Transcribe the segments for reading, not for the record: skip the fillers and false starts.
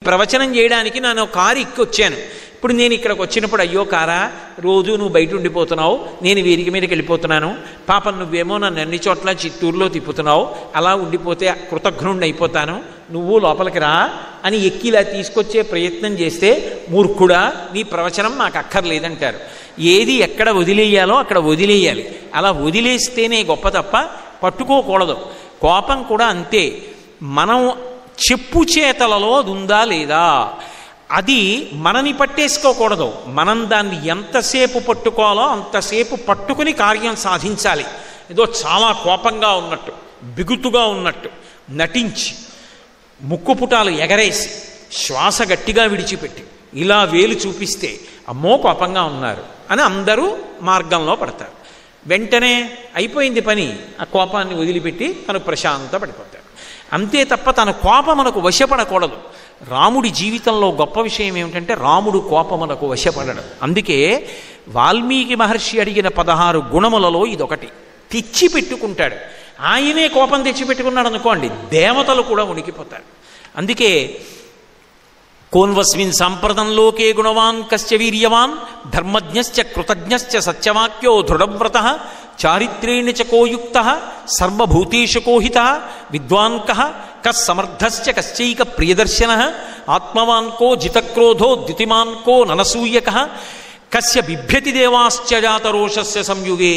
ప్రవచనం చేయడానికి నేను కారు ఎక్కొచ్చాను. ఇప్పుడు నేను ఇక్కడికి వచ్చినప్పుడు, అయ్యో కారా, రోజు నువ్వు బయట ఉండిపోతున్నావు, నేను వీరికి మీదకి వెళ్ళిపోతున్నాను, పాపం నువ్వేమో నన్ను అన్ని చోట్ల చిత్తూరులో తిప్పుతున్నావు, అలా ఉండిపోతే కృతఘ్నుణ్ణి అయిపోతాను, నువ్వు లోపలికి రా అని ఎక్కిలా తీసుకొచ్చే ప్రయత్నం చేస్తే, మూర్ఖుడా, నీ ప్రవచనం నాకు అక్కర్లేదంటారు. ఏది ఎక్కడ వదిలేయాలో అక్కడ వదిలేయాలి. అలా వదిలేస్తేనే గొప్ప తప్ప పట్టుకోకూడదు. కోపం కూడా అంతే. మనం చెప్పు చేతలలో అది ఉందా లేదా, అది మనని పట్టేసుకోకూడదు. మనం దాన్ని ఎంతసేపు పట్టుకోవాలో అంతసేపు పట్టుకుని కార్యం సాధించాలి. ఏదో చాలా కోపంగా ఉన్నట్టు, బిగుతుగా ఉన్నట్టు నటించి, ముక్కుపుటాలు ఎగరేసి, శ్వాస గట్టిగా విడిచిపెట్టి ఇలా వేలు చూపిస్తే అమ్మో కోపంగా ఉన్నారు అని అందరూ మార్గంలో పడతారు. వెంటనే అయిపోయింది పని, ఆ కోపాన్ని వదిలిపెట్టి తను ప్రశాంత పడిపోతాడు. అంతే తప్ప తన కోపమునకు వశపడకూడదు. రాముడి జీవితంలో గొప్ప విషయం ఏమిటంటే రాముడు కోపమునకు వశపడడం. అందుకే వాల్మీకి మహర్షి అడిగిన 16 గుణములలో ఇదొకటి. తెచ్చిపెట్టుకుంటాడు. ఆయనే కోపం తెచ్చిపెట్టుకున్నాడు అనుకోండి, దేవతలు కూడా ఉనికిపోతారు. అందుకే కోన్వస్మిన్ సాంప్రదంలోకే గుణవాన్ కశ్చ వీర్యవాన్ ధర్మజ్ఞశ్చ కృతజ్ఞశ్చ సత్యవాక్యో దృఢవ్రతః చారిత్రేణ చ కోయుక్త సర్వభూతేషు కోహిత విద్వాన్ కః సమర్థశ్చ కశ్చైక ప్రియదర్శనః ఆత్మవాన్ కో జితక్రోధో ద్యుతిమాన్ కో ననసూయకః కస్య బిభ్యతి దేవాశ్చ జాతరోషస్య సంయుగే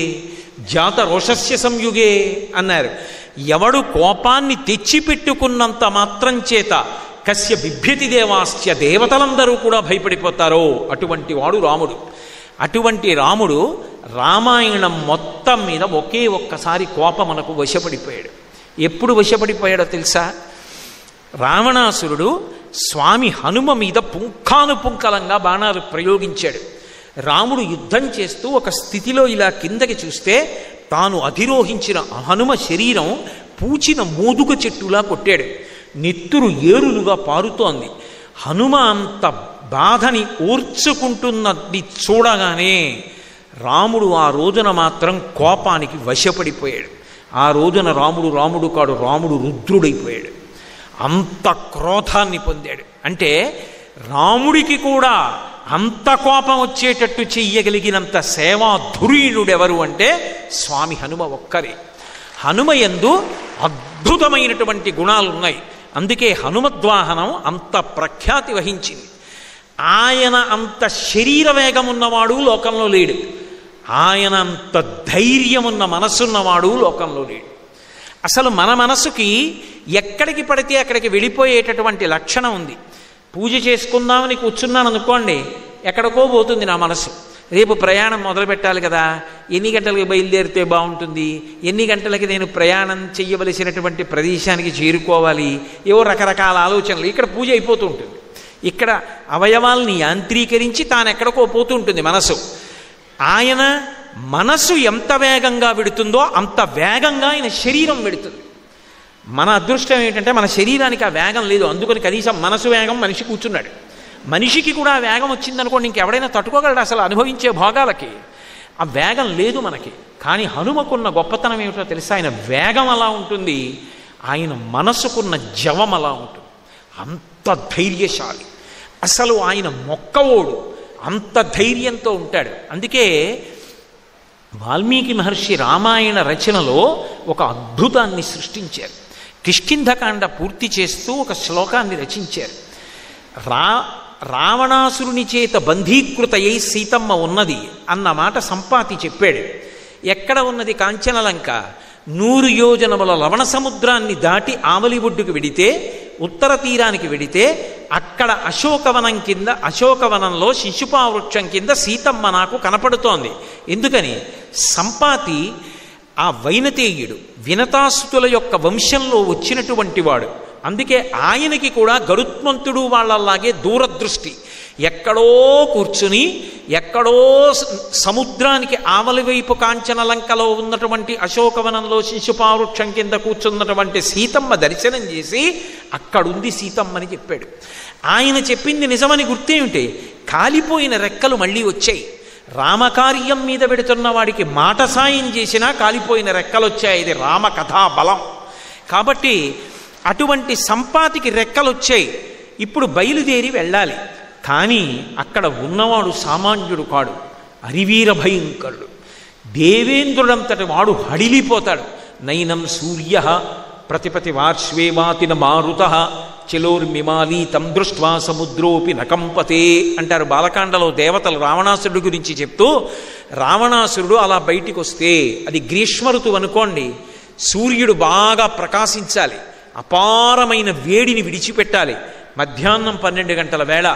జాతరోషస్య సంయుగే అన్నారు. ఎవడు కోపాన్ని తెచ్చిపెట్టుకున్నంత మాత్రం చేత కస్య బిభ్యతి దేవాశ్చ దేవతలందరూ కూడా భయపడిపోతారో అటువంటి వాడు రాముడు. అటువంటి రాముడు రామాయణం మొత్తం మీద ఒకే ఒక్కసారి కోపమునకు వశపడిపోయాడు. ఎప్పుడు వశపడిపోయాడో తెలుసా? రావణాసురుడు స్వామి హనుమ మీద పుంఖానుపుంఖలంగా బాణాలు ప్రయోగించాడు. రాముడు యుద్ధం చేస్తూ ఒక స్థితిలో ఇలా కిందకి చూస్తే తాను అధిరోహించిన హనుమ శరీరం పూచిన మోదుగ చెట్టులా కొట్టాడు. నెత్తురు ఏరులుగా పారుతోంది. హనుమ అంత బాధని ఓర్చుకుంటున్నది చూడగానే రాముడు ఆ రోజున మాత్రం కోపానికి వశపడిపోయాడు. ఆ రోజున రాముడు కాడు, రాముడు రుద్రుడైపోయాడు. అంత క్రోధాన్ని పొందాడు. అంటే రాముడికి కూడా అంత కోపం వచ్చేటట్టు చెయ్యగలిగినంత సేవాధురీణుడెవరు అంటే స్వామి హనుమ ఒక్కరే. హనుమ యందు అద్భుతమైనటువంటి గుణాలు ఉన్నాయి. అందుకే హనుమద్వాహనం అంత ప్రఖ్యాతి వహించింది. ఆయన అంత శరీర వేగం ఉన్నవాడు లోకంలో లేడు. ఆయన అంత ధైర్యం ఉన్న మనస్సున్నవాడు లోకంలో లేడు. అసలు మన మనసుకి ఎక్కడికి పడితే అక్కడికి వెళ్ళిపోయేటటువంటి లక్షణం ఉంది. పూజ చేసుకుందామని కూర్చున్నాను అనుకోండి, ఎక్కడికో పోతుంది నా మనసు. రేపు ప్రయాణం మొదలు పెట్టాలి కదా, ఎన్ని గంటలకు బయలుదేరితే బాగుంటుంది, ఎన్ని గంటలకి నేను ప్రయాణం చెయ్యవలసినటువంటి ప్రదేశానికి చేరుకోవాలి, ఏవో రకరకాల ఆలోచనలు. ఇక్కడ పూజ అయిపోతూ ఉంటుంది. ఇక్కడ అవయవాల్ని యాంత్రీకరించి తాను ఎక్కడికో పోతూ ఉంటుంది మనసు. ఆయన మనసు ఎంత వేగంగా వెడుతుందో అంత వేగంగా ఆయన శరీరం వెడుతుంది. మన అదృష్టం ఏంటంటే మన శరీరానికి ఆ వేగం లేదు. అందుకని కనీసం మనసు వేగం మనిషి కూర్చున్నాడు. మనిషికి కూడా ఆ వేగం వచ్చిందనుకోండి, ఇంకెవడైనా తట్టుకోగలడు అసలు అనుభవించే భోగాలకి? ఆ వేగం లేదు మనకి. కానీ హనుమకున్న గొప్పతనం ఏమిటో తెలుసా? ఆయన వేగం అలా ఉంటుంది, ఆయన మనసుకున్న జవం అలా ఉంటుంది. అంత ధైర్యశాలి. అసలు ఆయన మొక్కవోడు, అంత ధైర్యంతో ఉంటాడు. అందుకే వాల్మీకి మహర్షి రామాయణ రచనలో ఒక అద్భుతాన్ని సృష్టించారు. కిష్కింధకాండ పూర్తి చేస్తూ ఒక శ్లోకాన్ని రచించారు. రావణాసురుని చేత బంధీకృతయ్యి సీతమ్మ ఉన్నది అన్న మాట సంపాతి చెప్పాడు. ఎక్కడ ఉన్నది? కాంచనలంక. 100 యోజనముల లవణ సముద్రాన్ని దాటి ఆవలి ఒడ్డుకు వెడితే, ఉత్తర తీరానికి వెడితే, అక్కడ అశోకవనం కింద, అశోకవనంలో శిశుపావృక్షం కింద సీతమ్మ నాకు కనపడుతోంది. ఎందుకని? సంపాతి ఆ వైనతేయుడు, వినతాసుతుల యొక్క వంశంలో వచ్చినటువంటి వాడు. అందుకే ఆయనకి కూడా గరుత్మంతుడు వాళ్ళలాగే దూరదృష్టి. ఎక్కడో కూర్చుని, ఎక్కడో సముద్రానికి ఆవలి వైపు కాంచనలంకలో ఉన్నటువంటి అశోకవనంలో శిశుపావృక్షం కింద కూర్చున్నటువంటి సీతమ్మ దర్శనం చేసి అక్కడుంది సీతమ్మని చెప్పాడు. ఆయన చెప్పింది నిజమని గుర్తేమిటి? కాలిపోయిన రెక్కలు మళ్ళీ వచ్చాయి. రామకార్యం మీద పెడుతున్న వాడికి మాట సాయం చేసినా కాలిపోయిన రెక్కలు వచ్చాయి. ఇది రామకథా బలం. కాబట్టి అటువంటి సంపాతికి రెక్కలు వచ్చాయి. ఇప్పుడు బయలుదేరి వెళ్ళాలి. కానీ అక్కడ ఉన్నవాడు సామాన్యుడు కాడు, అరివీర భయంకరుడు. దేవేంద్రుడంతటి వాడు హడిలిపోతాడు. నైనం సూర్య ప్రతిపతి వార్ష్వేవాతిన మారుత చలోర్మిమాలీతం దృష్ట్వా సముద్రోపి నకంపతే అంటారు బాలకాండలో దేవతలు రావణాసురుడి గురించి చెప్తూ. రావణాసురుడు అలా బయటికి వస్తే, అది గ్రీష్మ ఋతువు అనుకోండి, సూర్యుడు బాగా ప్రకాశించాలి, అపారమైన వేడిని విడిచిపెట్టాలి. మధ్యాహ్నం 12 గంటల వేళ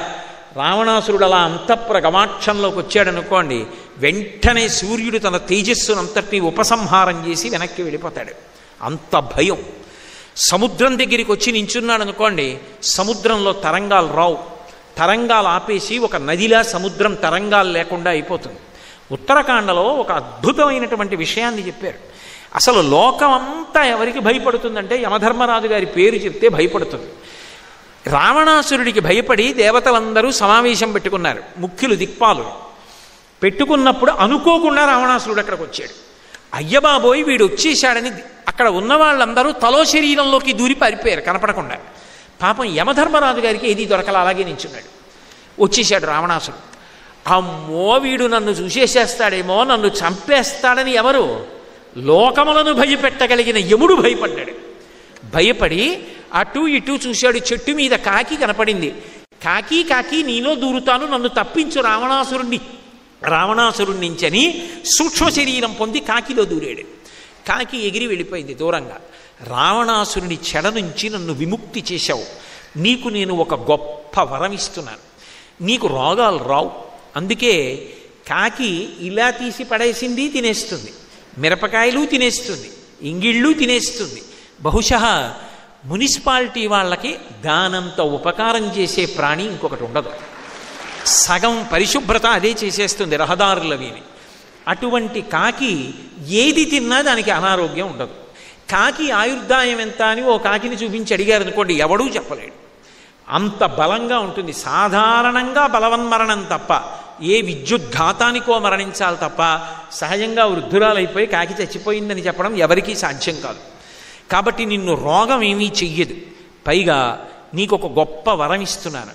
రావణాసురుడు అలా అంతఃపుర గమాక్షంలోకి వచ్చాడనుకోండి, వెంటనే సూర్యుడు తన తేజస్సునంతటినీ ఉపసంహారం చేసి వెనక్కి వెళ్ళిపోతాడు. అంత భయం. సముద్రం దగ్గరికి వచ్చి నించున్నాడు అనుకోండి, సముద్రంలో తరంగాలు రావు. తరంగాలు ఆపేసి ఒక నదిలా సముద్రం తరంగాలు లేకుండా అయిపోతుంది. ఉత్తరాఖండలో ఒక అద్భుతమైనటువంటి విషయాన్ని చెప్పారు. అసలు లోకం అంతా ఎవరికి భయపడుతుందంటే యమధర్మరాజు గారి పేరు చెప్తే భయపడుతుంది. రావణాసురుడికి భయపడి దేవతలందరూ సమావేశం పెట్టుకున్నారు, ముఖ్యులు దిక్పాలులు. పెట్టుకున్నప్పుడు అనుకోకుండా రావణాసురుడు అక్కడికి వచ్చాడు. అయ్యబాబోయ్ వీడు వచ్చేశాడని అక్కడ ఉన్న వాళ్ళందరూ తలో శరీరంలోకి దూరి పారిపోయారు కనపడకుండా. పాపం యమధర్మరాజు గారికి ఏది దొరకల, అలాగే నించున్నాడు. వచ్చేశాడు రావణాసురుడు. అమ్మో వీడు నన్ను చూసేసేస్తాడేమో, నన్ను చంపేస్తాడని ఎవరు? లోకములను భయపెట్టగలిగిన యముడు భయపడ్డాడు. భయపడి అటు ఇటు చూశాడు. చెట్టు మీద కాకి కనపడింది. కాకి కాకి నీలో దూరుతాను, నన్ను తప్పించు రావణాసురుడి నుంచని సూక్ష్మ శరీరం పొంది కాకిలో దూరాడు. కాకి ఎగిరి వెళ్ళిపోయింది దూరంగా. రావణాసురుని చెడ నుంచి నన్ను విముక్తి చేశావు, నీకు నేను ఒక గొప్ప వరం ఇస్తున్నాను, నీకు రోగాలు రావు. అందుకే కాకి ఇలా తీసి పడేసింది తినేస్తుంది, మిరపకాయలు తినేస్తుంది, ఇంగిళ్ళు తినేస్తుంది. బహుశా మున్సిపాలిటీ వాళ్ళకి దానంత ఉపకారం చేసే ప్రాణి ఇంకొకటి ఉండదు. సగం పరిశుభ్రత అదే చేసేస్తుంది రహదారులవిని. అటువంటి కాకి ఏది తిన్నా దానికి అనారోగ్యం ఉండదు. కాకి ఆయుర్దాయం ఎంత అని ఓ కాకిని చూపించి అడిగారు అనుకోండి, ఎవడూ చెప్పలేడు. అంత బలంగా ఉంటుంది. సాధారణంగా బలవన్మరణం తప్ప, ఏ విద్యుద్ఘాతానికో మరణించాలి తప్ప సహజంగా వృద్ధురాలైపోయి కాకి చచ్చిపోయిందని చెప్పడం ఎవరికీ సాధ్యం కాదు. కాబట్టి నిన్ను రోగం ఏమీ చెయ్యదు. పైగా నీకు ఒక గొప్ప వరం ఇస్తున్నాను,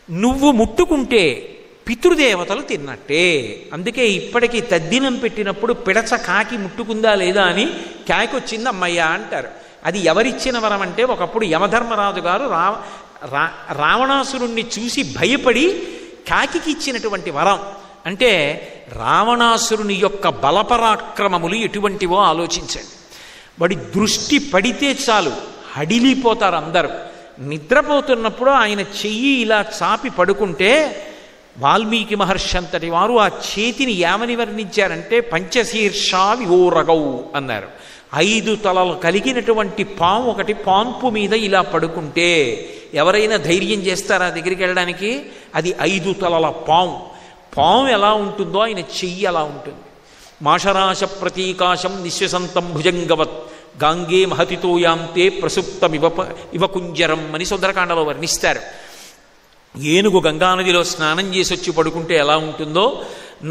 నువ్వు ముట్టుకుంటే పితృదేవతలు తిన్నట్టే. అందుకే ఇప్పటికీ తద్దినం పెట్టినప్పుడు పిడచ కాకి ముట్టుకుందా లేదా అని కాకి వచ్చింది అమ్మయ్య అంటారు. అది ఎవరిచ్చిన వరం అంటే, ఒకప్పుడు యమధర్మరాజు గారు రావణాసురుణ్ణి చూసి భయపడి కాకి ఇచ్చినటువంటి వరం. అంటే రావణాసురుని యొక్క బలపరాక్రమములు ఎటువంటివో ఆలోచించండి. వాడి దృష్టి పడితే చాలు హడిలిపోతారు అందరూ. నిద్రపోతున్నప్పుడు ఆయన చెయ్యి ఇలా చాపి పడుకుంటే వాల్మీకి మహర్షి అంతటి వారు ఆ చేతిని ఏమని వర్ణించారంటే పంచశీర్షా విహోరగౌ అన్నారు. 5 తలలు కలిగినటువంటి పాము ఒకటి పాన్పు మీద ఇలా పడుకుంటే ఎవరైనా ధైర్యం చేస్తారా దగ్గరికి వెళ్ళడానికి? అది 5 తలల పాము. పాము ఎలా ఉంటుందో ఆయన చెయ్యి అలా ఉంటుంది. మాషరాశ ప్రతీకాశం నిశ్వసంతం భుజంగవత్ గాంగే మహతితోయాంతే ప్రసుప్తం ఇవ కుంజరం అని సుందరకాండలో వర్ణిస్తారు. ఏనుగు గంగానదిలో స్నానం చేసి వచ్చి పడుకుంటే ఎలా ఉంటుందో,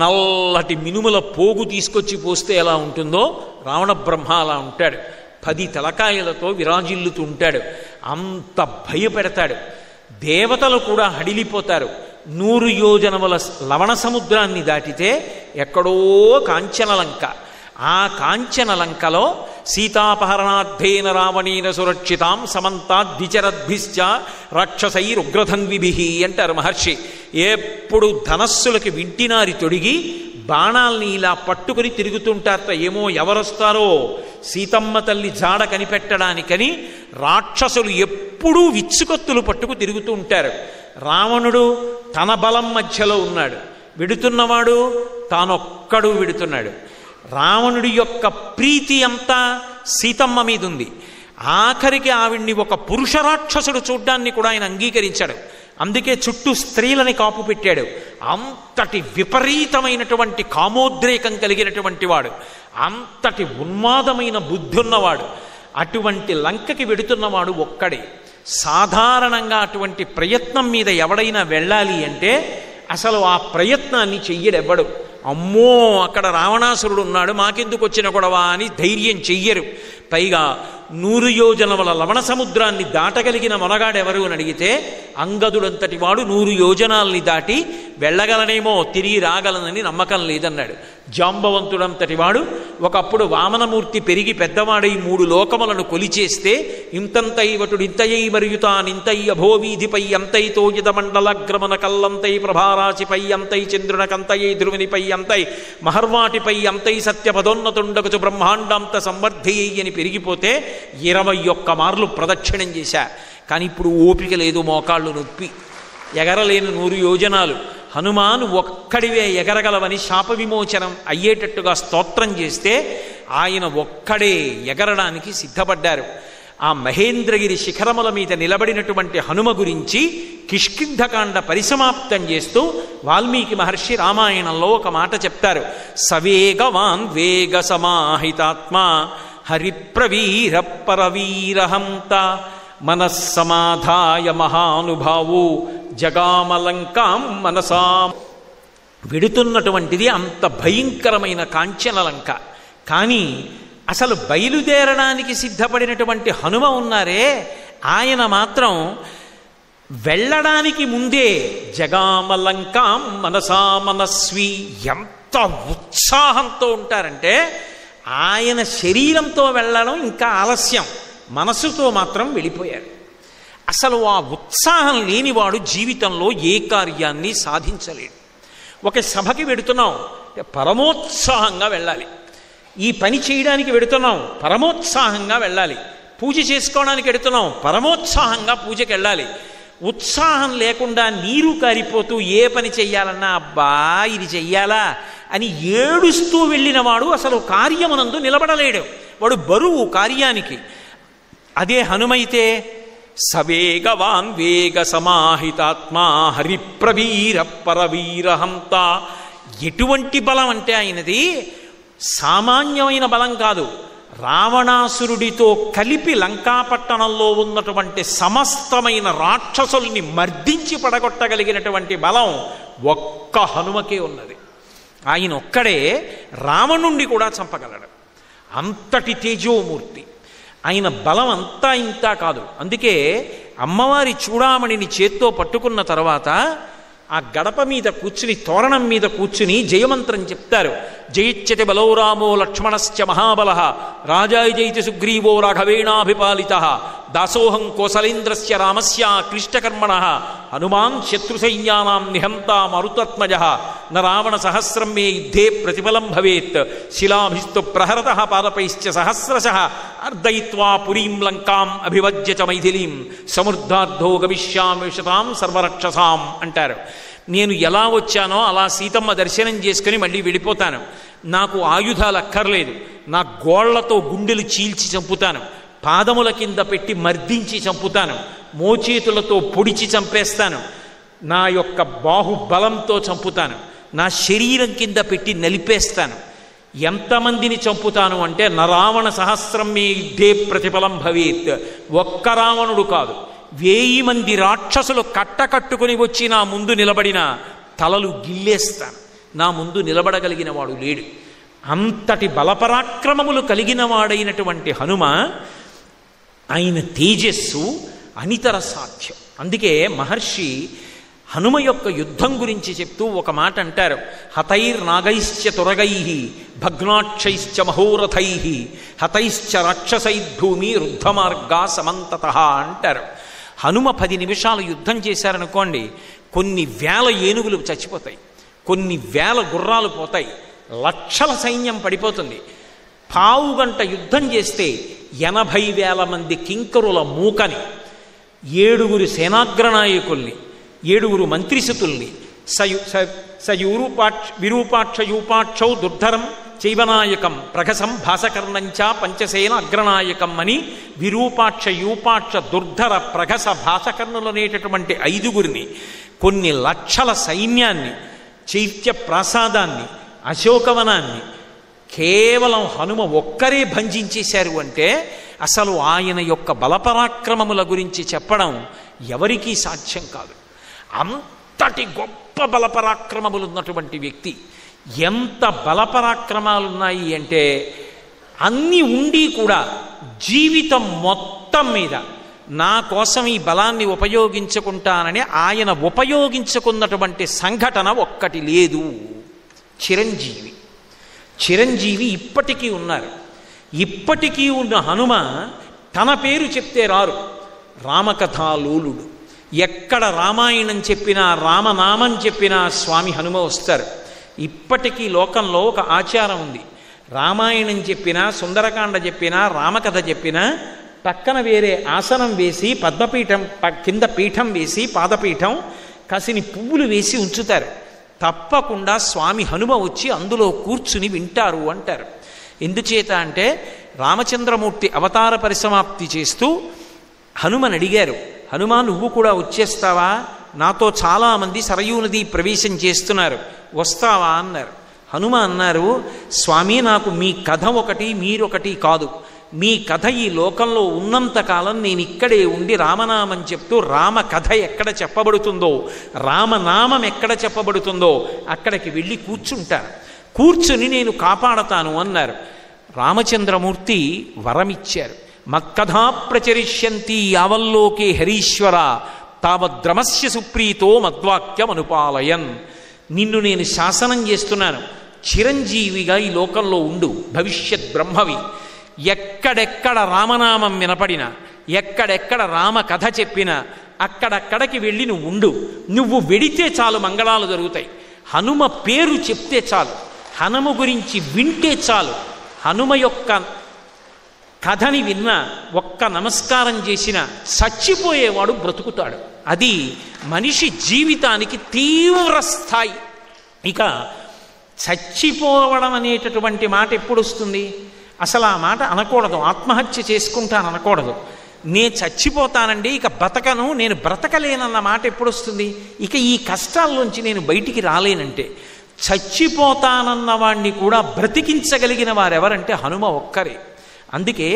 నల్లటి మినుముల పోగు తీసుకొచ్చి పోస్తే ఎలా ఉంటుందో, రావణ బ్రహ్మ అలా ఉంటాడు. 10 తలకాయలతో విరాజిల్లుతూ ఉంటాడు. అంత భయపెడతాడు. దేవతలు కూడా హడిలిపోతారు. 100 యోజనముల లవణ సముద్రాన్ని దాటితే ఎక్కడో కాంచనలంక. ఆ కాంచనలంకలో సీతాపహరణార్థేన రావణేన సురక్షితాం సమంతాద్విచరద్భిశ్చ రాక్షసైరుగ్రధన్విభిః అంటారు మహర్షి. ఎప్పుడు ధనస్సులకి వింటినారి తొడిగి బాణాల్ని ఇలా పట్టుకుని తిరుగుతుంటారట. ఏమో ఎవరొస్తారో సీతమ్మ తల్లి జాడ కనిపెట్టడానికని రాక్షసులు ఎప్పుడూ విచ్చుకత్తులు పట్టుకు తిరుగుతూ ఉంటారు. రావణుడు తన బలం మధ్యలో ఉన్నాడు, విడుతున్నవాడు తానొక్కడు విడుతున్నాడు. రావణుడి యొక్క ప్రీతి అంతా సీతమ్మ మీద ఉంది. ఆఖరికి ఆవిడ్ని ఒక పురుష రాక్షసుడు చూడ్డాన్ని కూడా ఆయన అంగీకరించాడు. అందుకే చుట్టూ స్త్రీలని కాపు పెట్టాడు. అంతటి విపరీతమైనటువంటి కామోద్రేకం కలిగినటువంటి వాడు, అంతటి ఉన్మాదమైన బుద్ధి ఉన్నవాడు. అటువంటి లంకకి వెడుతున్నవాడు ఒక్కడే. సాధారణంగా అటువంటి ప్రయత్నం మీద ఎవడైనా వెళ్ళాలి అంటే అసలు ఆ ప్రయత్నాన్ని చెయ్యడెవ్వడు. అమ్మో అక్కడ రావణాసురుడు ఉన్నాడు, మాకెందుకు వచ్చిన గొడవ అని ధైర్యం చెయ్యరు. పైగా 100 యోజనముల లవణ సముద్రాన్ని దాటగలిగిన మొనగాడెవరు అని అడిగితే అంగదుడంతటి వాడు 100 యోజనాల్ని దాటి వెళ్ళగలనేమో, తిరిగి రాగలనని నమ్మకం లేదన్నాడు. జాంబవంతుడంతటి వాడు ఒకప్పుడు వామనమూర్తి పెరిగి పెద్దవాడై 3 లోకములను కొలిచేస్తే ఇంతంతైవటుడింతయై మరియుతానింతై అభోవీధిపై అంతైతో యదమండలగ్రమణ కల్లంతై ప్రభారాశిపై అంతై చంద్రునకంతయై ధ్రువునిపై అంతై మహర్వాటిపై అంతై సత్యపదోన్నతుండగచు బ్రహ్మాండాంత సంవర్ధి అని పెరిగిపోతే 21 మార్లు ప్రదక్షిణం చేశా. కానీ ఇప్పుడు ఓపిక లేదు, మోకాళ్ళు నొప్పి, ఎగరలేని 100 యోజనాలు. హనుమాను ఒక్కడివే ఎగరగలవని శాప విమోచనం అయ్యేటట్టుగా స్తోత్రం చేస్తే ఆయన ఒక్కడే ఎగరడానికి సిద్ధపడ్డారు. ఆ మహేంద్రగిరి శిఖరముల మీద నిలబడినటువంటి హనుమ గురించి కిష్కింధకాండ పరిసమాప్తం చేస్తూ వాల్మీకి మహర్షి రామాయణంలో ఒక మాట చెప్తారు. సవేగవాన్ వేగ సమాహితాత్మ హరిప్రవీర పరవీరహంత మనస్సమాధాయ మహానుభావు జగామలంకాం మనసా. వెడుతున్నటువంటిది అంత భయంకరమైన కాంచనలంక. కానీ అసలు బయలుదేరడానికి సిద్ధపడినటువంటి హనుమ ఉన్నారే, ఆయన మాత్రం వెళ్ళడానికి ముందే జగామలంకాం మనసా మనస్వి, ఎంత ఉత్సాహంతో ఉంటారంటే ఆయన శరీరంతో వెళ్ళడం ఇంకా ఆలస్యం, మనసుతో మాత్రం వెళ్ళిపోయారు. అసలు ఆ ఉత్సాహం లేనివాడు జీవితంలో ఏ కార్యాన్ని సాధించలేడు. ఒక సభకి వెడుతున్నాం, పరమోత్సాహంగా వెళ్ళాలి. ఈ పని చేయడానికి వెడుతున్నాం, పరమోత్సాహంగా వెళ్ళాలి. పూజ చేసుకోవడానికి వెడుతున్నాం, పరమోత్సాహంగా పూజకి వెళ్ళాలి. ఉత్సాహం లేకుండా నీరు కారిపోతూ ఏ పని చెయ్యాలన్నా అబ్బా ఇది చెయ్యాలా అని ఏడుస్తూ వెళ్ళిన వాడు అసలు కార్యమునందు నిలబడలేడు, వాడు బరువు కార్యానికి. అదే హనుమైతే సవేగవాన్ వేగ సమాహితాత్మా హరిప్రవీర పరవీరహంత. ఎటువంటి బలం అంటే ఆయనది సామాన్యమైన బలం కాదు. రావణాసురుడితో కలిపి లంకాపట్టణంలో ఉన్నటువంటి సమస్తమైన రాక్షసుల్ని మర్దించి పడగొట్టగలిగినటువంటి బలం ఒక్క హనుమకే ఉన్నది. ఆయన ఒక్కడే రావణుణ్ణి కూడా చంపగలడు, అంతటి తేజోమూర్తి. ఆయన బలం అంతా ఇంతా కాదు. అందుకే అమ్మవారి చూడామణిని చేత్తో పట్టుకున్న తర్వాత ఆ గడప మీద కూర్చుని, తోరణం మీద కూర్చుని జయమంత్రం చెప్తారు. జయిచ్యతి బలో రామో లక్ష్మణశ్చ మహాబల రాజాయ జయితి సుగ్రీవో రాఘవేణాభిపాలిత దాసోహం కోసలేంద్రస్య రామస్య క్లిష్టకర్మణ హనుమాన్ శత్రుసైన్యానాం నిహంతా మరుతత్మజ న రావణ సహస్రం మే యుద్ధే ప్రతిఫలం భవేత్ శిలాభిస్తు ప్రహరత పాదపైశ్చ సహస్రశః అర్దయిత్వా పురీం లంకాం అభివజ్య చ మైథిలీం సమృద్ధార్థో గమిష్యామి విశతాం సర్వరక్షసాం అంటారు. నేను ఎలా వచ్చానో అలా సీతమ్మ దర్శనం చేసుకుని మళ్ళీ వెళ్ళిపోతాను. నాకు ఆయుధాలు అక్కర్లేదు, నా గోళ్లతో గుండెలు చీల్చి చంపుతాను, పాదముల కింద పెట్టి మర్దించి చంపుతాను, మోచేతులతో పొడిచి చంపేస్తాను, నా యొక్క బాహుబలంతో చంపుతాను, నా శరీరం కింద పెట్టి నలిపేస్తాను. ఎంతమందిని చంపుతాను అంటే నరావణ సహస్రం మే యుద్ధే ప్రతిఫలం భవేత్. ఒక్క రావణుడు కాదు, 1000 మంది రాక్షసులు కట్టకట్టుకుని వచ్చి నా ముందు నిలబడిన తలలు గిల్లేస్తాను. నా ముందు నిలబడగలిగిన వాడు లేడు. అంతటి బలపరాక్రమములు కలిగిన వాడైనటువంటి హనుమ, ఆయన తేజస్సు అనితర సాధ్యం. అందుకే మహర్షి హనుమ యొక్క యుద్ధం గురించి చెప్తూ ఒక మాట అంటారు. హతైర్నాగైశ్చ తురగై భగ్నాక్షైశ్చ మహోరథై హతైశ్చ రాక్షసైర్భూమి రుద్ధమార్గా సమంతత అంటారు. హనుమ 10 నిమిషాలు యుద్ధం చేశారనుకోండి, కొన్ని వేల ఏనుగులు చచ్చిపోతాయి, కొన్ని వేల గుర్రాలు పోతాయి, లక్షల సైన్యం పడిపోతుంది. పావుగంట యుద్ధం చేస్తే 80,000 మంది కింకరుల మూకని, 7 సేనాగ్రనాయకుల్ని, 7 మంత్రిసుతుల్ని విరూపాక్ష యూపాక్షౌ దుర్ధరం చైవనాయకం ప్రఘసం భాసకర్ణంచ పంచసేన అగ్రనాయకం అని విరూపాక్ష యూపాక్ష దుర్ధర ప్రఘస భాసకర్ణులనేటటువంటి 5 కొన్ని లక్షల సైన్యాన్ని, చైత్య ప్రాసాదాన్ని, అశోకవనాన్ని కేవలం హనుమ ఒక్కరే భంజించేశారు అంటే అసలు ఆయన యొక్క బలపరాక్రమముల గురించి చెప్పడం ఎవరికీ సాధ్యం కాదు. అంతటి గొప్ప బలపరాక్రమములు ఉన్నటువంటి వ్యక్తి. ఎంత బలపరాక్రమాలున్నాయి అంటే అన్నీ ఉండి కూడా జీవితం మొత్తం మీద నా కోసం ఈ బలాన్ని ఉపయోగించుకుంటానని ఆయన ఉపయోగించుకున్నటువంటి సంఘటన ఒక్కటి లేదు. చిరంజీవి. చిరంజీవి ఇప్పటికీ ఉన్నారు. ఇప్పటికీ ఉన్న హనుమ తన పేరు చెప్తే రారు. రామకథాలోలుడు. ఎక్కడ రామాయణం చెప్పినా రామనామం చెప్పినా స్వామి హనుమ వస్తారు. ఇప్పటికీ లోకంలో ఒక ఆచారం ఉంది. రామాయణం చెప్పినా సుందరకాండ చెప్పినా రామకథ చెప్పినా పక్కన వేరే ఆసనం వేసి పద్మపీఠం కింద పీఠం వేసి పాదపీఠం కాసిని పువ్వులు వేసి ఉంచుతారు. తప్పకుండా స్వామి హనుమ వచ్చి అందులో కూర్చుని వింటారు అంటారు. ఎందుచేత అంటే రామచంద్రమూర్తి అవతార పరిసమాప్తి చేస్తూ హనుమని అడిగారు, హనుమ నువ్వు కూడా వచ్చేస్తావా? నాతో చాలామంది సరయూ నది ప్రవేశం చేస్తున్నారు, వస్తావా అన్నారు. హనుమ అన్నారు, స్వామి నాకు మీ కథ ఒకటి మీరొకటి కాదు. మీ కథ ఈ లోకంలో ఉన్నంతకాలం నేను ఇక్కడే ఉండి రామనామం చెప్తూ రామ కథ ఎక్కడ చెప్పబడుతుందో, రామనామం ఎక్కడ చెప్పబడుతుందో అక్కడికి వెళ్ళి కూర్చుంటాను, కూర్చుని నేను కాపాడతాను అన్నారు. రామచంద్రమూర్తి వరమిచ్చారు. మక్కథా ప్రచరిష్యంతి యావల్లోకే హరీశ్వర తావద్రమస్య సుప్రీతో మద్వాక్యమనుపాలయన్. నిన్ను నేను శాసనం చేస్తున్నాను, చిరంజీవిగా ఈ లోకంలో ఉండు, భవిష్యత్ బ్రహ్మవి. ఎక్కడెక్కడ రామనామం వినపడినా, ఎక్కడెక్కడ రామ కథ చెప్పినా అక్కడక్కడికి వెళ్ళి నువ్వు ఉండు. నువ్వు వెడితే చాలు మంగళాలు జరుగుతాయి. హనుమ పేరు చెప్తే చాలు, హనుమ గురించి వింటే చాలు, హనుమ యొక్క కథని విన్నా ఒక్క నమస్కారం చేసినా చచ్చిపోయేవాడు బ్రతుకుతాడు. అది మనిషి జీవితానికి తీవ్ర స్థాయి. ఇక చచ్చిపోవడం అనేటటువంటి మాట ఎప్పుడు వస్తుంది? అసలు ఆ మాట అనకూడదు. ఆత్మహత్య చేసుకుంటాను అనకూడదు. నేను చచ్చిపోతానండి, ఇక బ్రతకను, నేను బ్రతకలేనన్న మాట ఎప్పుడు వస్తుంది? ఇక ఈ కష్టాల్లోంచి నేను బయటికి రాలేనంటే. చచ్చిపోతానన్న వాణ్ణి కూడా బ్రతికించగలిగిన వారెవరంటే హనుమ ఒక్కరే. అందుకే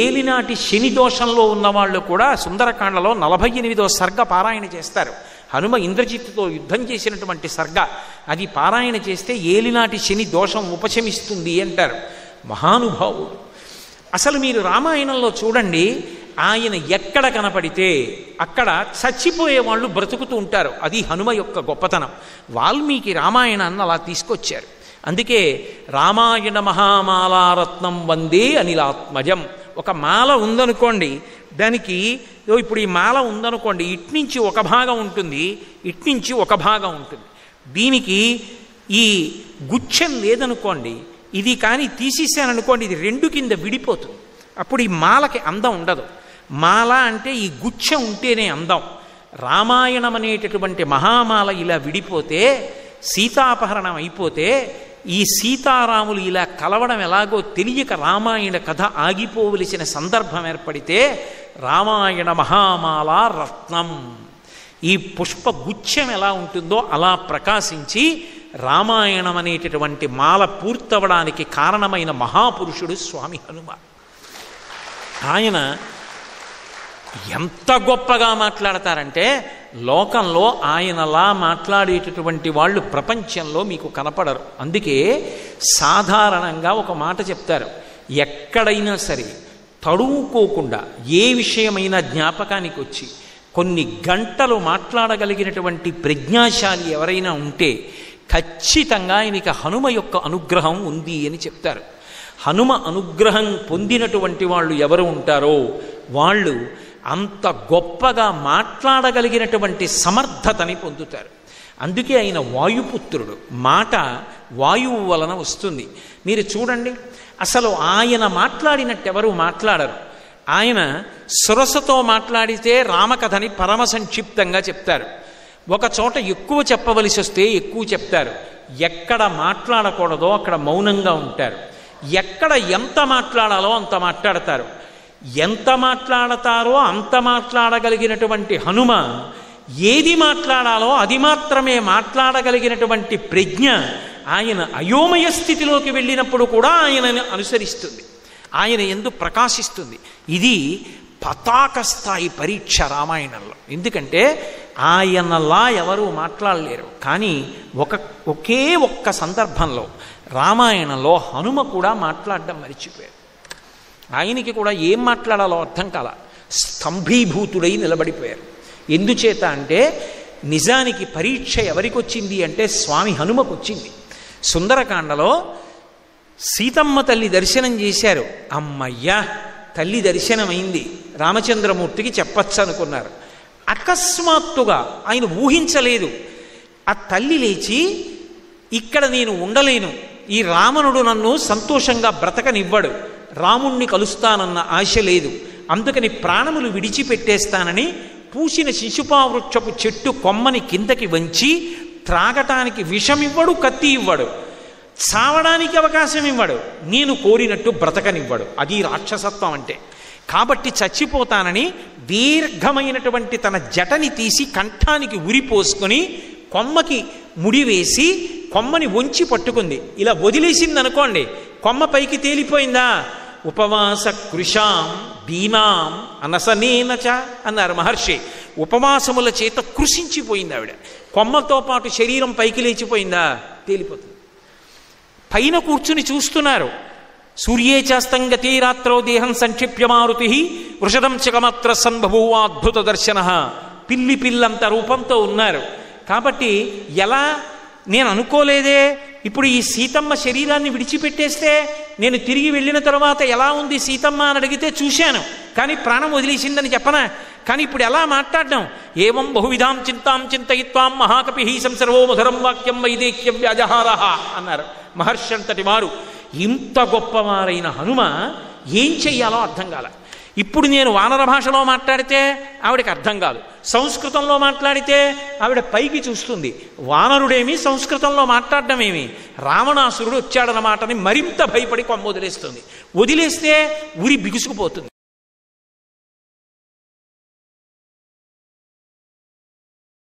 ఏలినాటి శని దోషంలో ఉన్నవాళ్ళు కూడా సుందరకాండలో 48వ సర్గ పారాయణ చేస్తారు. హనుమ ఇంద్రజిత్తుతో యుద్ధం చేసినటువంటి సర్గ అది పారాయణ చేస్తే ఏలినాటి శని దోషం ఉపశమిస్తుంది అంటారు. మహానుభావుడు. అసలు మీరు రామాయణంలో చూడండి, ఆయన ఎక్కడ కనపడితే అక్కడ చచ్చిపోయే వాళ్ళు బ్రతుకుతూ ఉంటారు. అది హనుమ యొక్క గొప్పతనం. వాల్మీకి రామాయణాన్ని అలా తీసుకొచ్చారు. అందుకే రామాయణ మహామాలారత్నం వందే అనిలాత్మజం. ఒక మాల ఉందనుకోండి, దానికి ఇప్పుడు ఈ మాల ఉందనుకోండి, ఇట్నుంచి ఒక భాగం ఉంటుంది, ఇట్నుంచి ఒక భాగం ఉంటుంది. దీనికి ఈ గుచ్ఛం లేదనుకోండి, ఇది కానీ తీసేసాననుకోండి, ఇది రెండు కింద విడిపోతుంది. అప్పుడు ఈ మాలకి అందం ఉండదు. మాల అంటే ఈ గుచ్ఛం ఉంటేనే అందం. రామాయణం అనేటటువంటి మహామాల ఇలా విడిపోతే, సీతాపహరణం అయిపోతే, ఈ సీతారాములు ఇలా కలవడం ఎలాగో తెలియక రామాయణ కథ ఆగిపోవలసిన సందర్భం ఏర్పడితే రామాయణ మహామాల రత్నం, ఈ పుష్ప గుచ్ఛం ఎలా ఉంటుందో అలా ప్రకాశించి రామాయణం అనేటటువంటి మాల పూర్తవడానికి కారణమైన మహాపురుషుడు స్వామి హనుమ. ఆయన ఎంత గొప్పగా మాట్లాడతారంటే లోకంలో ఆయనలా మాట్లాడేటటువంటి వాళ్ళు ప్రపంచంలో మీకు కనపడరు. అందుకే సాధారణంగా ఒక మాట చెప్తారు, ఎక్కడైనా సరే తడువుకోకుండా ఏ విషయమైనా జ్ఞాపకానికి వచ్చి కొన్ని గంటలు మాట్లాడగలిగినటువంటి ప్రజ్ఞాశాలి ఎవరైనా ఉంటే ఖచ్చితంగా ఆయనకి హనుమ యొక్క అనుగ్రహం ఉంది అని చెప్తారు. హనుమ అనుగ్రహం పొందినటువంటి వాళ్ళు ఎవరు ఉంటారో వాళ్ళు అంత గొప్పగా మాట్లాడగలిగినటువంటి సమర్థతని పొందుతారు. అందుకే ఆయన వాయుపుత్రుడు. మాట వాయువు వలన వస్తుంది. మీరు చూడండి, అసలు ఆయన మాట్లాడినట్టెవరు మాట్లాడరు. ఆయన సురసతో మాట్లాడితే రామకథని పరమ సంక్షిప్తంగా చెప్తారు. ఒక చోట ఎక్కువ చెప్పవలసి వస్తే ఎక్కువ చెప్తారు. ఎక్కడ మాట్లాడకూడదో అక్కడ మౌనంగా ఉంటారు. ఎక్కడ ఎంత మాట్లాడాలో అంత మాట్లాడతారు. ఎంత మాట్లాడతారో అంత మాట్లాడగలిగినటువంటి హనుమ ఏది మాట్లాడాలో అది మాత్రమే మాట్లాడగలిగినటువంటి ప్రజ్ఞ ఆయన అయోమయ స్థితిలోకి వెళ్ళినప్పుడు కూడా ఆయనను అనుసరిస్తుంది, ఆయన యందు ప్రకాశిస్తుంది. ఇది పతాక స్థాయి పరీక్ష రామాయణంలో. ఎందుకంటే ఆయనలా ఎవరు మాట్లాడలేరు. కానీ ఒకే ఒక్క సందర్భంలో రామాయణంలో హనుమ కూడా మాట్లాడడం మరిచిపోయాడు. ఆయనకి కూడా ఏం మాట్లాడాలో అర్థం కాల, స్తంభీభూతుడై నిలబడిపోయారు. ఎందుచేత అంటే నిజానికి పరీక్ష ఎవరికి వచ్చింది అంటే స్వామి హనుమకు వచ్చింది. సుందరకాండలో సీతమ్మ తల్లి దర్శనం చేశారు. అమ్మయ్యా తల్లి దర్శనమైంది, రామచంద్రమూర్తికి చెప్పచ్చు అనుకున్నారు. అకస్మాత్తుగా ఆయన ఊహించలేదు, ఆ తల్లి లేచి ఇక్కడ నేను ఉండలేను, ఈ రావణుడు నన్ను సంతోషంగా బ్రతకనివ్వడు, రాముణ్ణి కలుస్తానన్న ఆశ లేదు, అందుకని ప్రాణములు విడిచిపెట్టేస్తానని పూసిన శిశుపావృక్షపు చెట్టు కొమ్మని కిందకి వంచి త్రాగటానికి విషమివ్వడు, కత్తి ఇవ్వడు, చావడానికి అవకాశం ఇవ్వడు, నేను కోరినట్టు బ్రతకనివ్వడు. అది రాక్షసత్వం అంటే. కాబట్టి చచ్చిపోతానని దీర్ఘమైనటువంటి తన జటని తీసి కంఠానికి ఉరిపోసుకొని కొమ్మకి ముడివేసి కొమ్మని వంచి పట్టుకుంది. ఇలా వదిలేసింది అనుకోండి, కొమ్మ పైకి తేలిపోయిందా? ఉపవాస కృషాం దీనాం అనసనేనచ అన్నారు మహర్షి. ఉపవాసముల చేత కృషించిపోయింది ఆవిడ. కొమ్మతో పాటు శరీరం పైకి లేచిపోయిందా? తేలిపోతుంది. పైన కూర్చుని చూస్తున్నారు. సూర్యే చాస్తంగతే రాత్రో దేహం సంక్షిప్యమారుతి వృషదం చకమత్ర సంభభూవా అద్భుత దర్శన. పిల్లి పిల్లంత రూపంతో ఉన్నారు. కాబట్టి ఎలా నేను అనుకోలేదే, ఇప్పుడు ఈ సీతమ్మ శరీరాన్ని విడిచిపెట్టేస్తే నేను తిరిగి వెళ్ళిన తర్వాత ఎలా ఉంది సీతమ్మ అని అడిగితే చూశాను, కానీ ప్రాణం వదిలేసిందని చెప్పనా? కానీ ఇప్పుడు ఎలా మాట్లాడడం? ఏవం బహువిధాం చింతాం చింతయిత్వాం మహాకపి సంసర్వో మధురం వాక్యం వైదేహ్యం వ్యాజహార అన్నారు మహర్షి అంతటి వారు. ఇంత గొప్పవారైన హనుమ ఏం చెయ్యాలో అర్థం కాల. ఇప్పుడు నేను వానర భాషలో మాట్లాడితే ఆవిడకి అర్థం కాదు, సంస్కృతంలో మాట్లాడితే ఆవిడ పైకి చూస్తుంది. వానరుడేమి సంస్కృతంలో మాట్లాడడమేమి, రావణాసురుడు వచ్చాడన్నమాటని మరింత భయపడి కొమ్మ వదిలేస్తుంది. వదిలేస్తే ఉరి బిగుసుకుపోతుంది.